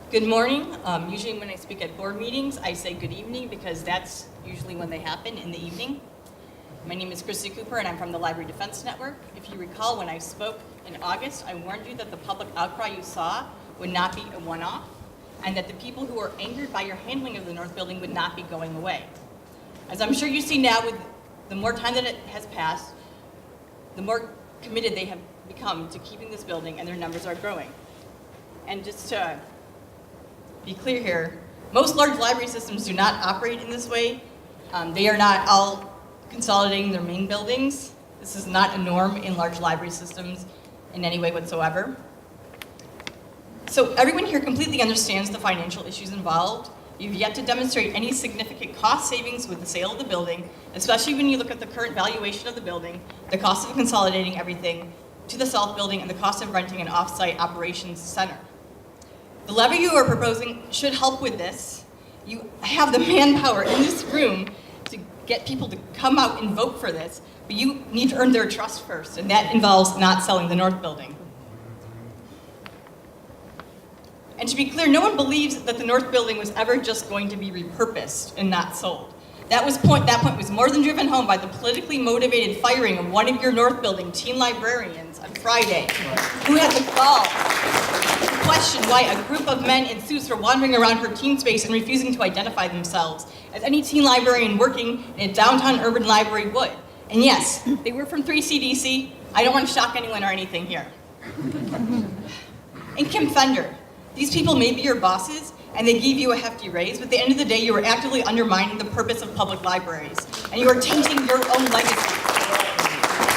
Good morning. Usually when I speak at board meetings, I say good evening because that's usually when they happen, in the evening. My name is Kristy Cooper and I'm from the Library Defense Network. If you recall, when I spoke in August, I warned you that the public outcry you saw would not be a one-off and that the people who are angered by your handling of the North Building would not be going away. As I'm sure you see now, with the more time that it has passed, the more committed they have become to keeping this building and their numbers are growing. And just to be clear here, most large library systems do not operate in this way. They are not all consolidating their main buildings. This is not a norm in large library systems in any way whatsoever. So everyone here completely understands the financial issues involved. You've yet to demonstrate any significant cost savings with the sale of the building, especially when you look at the current valuation of the building, the cost of consolidating everything to the South Building, and the cost of renting an off-site operations center. The levy you are proposing should help with this. You have the manpower in this room to get people to come out and vote for this, but you need to earn their trust first, and that involves not selling the North Building. And to be clear, no one believes that the North Building was ever just going to be repurposed and not sold. That point was more than driven home by the politically motivated firing of one of your North Building teen librarians on Friday, who had the gall to question why a group of men in suits were wandering around her teen space and refusing to identify themselves, as any teen librarian working in a downtown urban library would. And yes, they were from 3CDC. I don't want to shock anyone or anything here. And Kim Fender, these people may be your bosses, and they gave you a hefty raise, but at the end of the day, you are actively undermining the purpose of public libraries, and you are tainting your own legacy.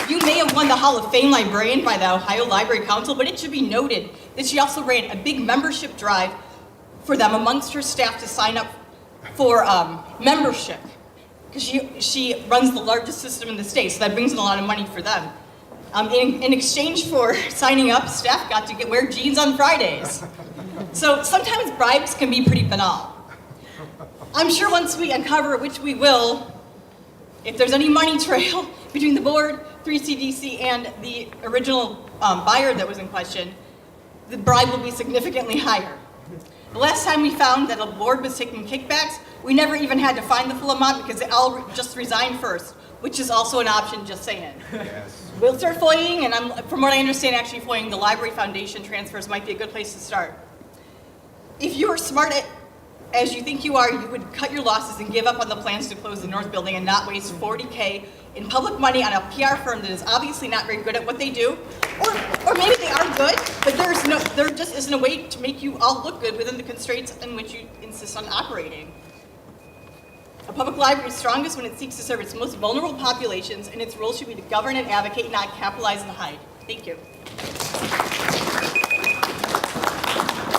You may have won the Hall of Fame librarian by the Ohio Library Council, but it should be noted that she also ran a big membership drive for them amongst her staff to sign up for membership, because she runs the largest system in the state, so that brings in a lot of money for them. In exchange for signing up, staff got to wear jeans on Fridays. So sometimes bribes can be pretty banal. I'm sure once we uncover, which we will, if there's any money trail between the board, 3CDC, and the original buyer that was in question, the bribe will be significantly higher. The last time we found that a board was taking kickbacks, we never even had to find the full amount because they all just resigned first, which is also an option, just saying. Yes. We'll start FOIAing, and from what I understand, actually FOIAing the Library Foundation transfers might be a good place to start. If you were smart as you think you are, you would cut your losses and give up on the plans to close the North Building and not waste $40K in public money on a PR firm that is obviously not very good at what they do. Or maybe they are good, but there just isn't a way to make you all look good within the constraints in which you insist on operating. A public library is strongest when it seeks to serve its most vulnerable populations, and its role should be to govern and advocate, not capitalize and hide. Thank you.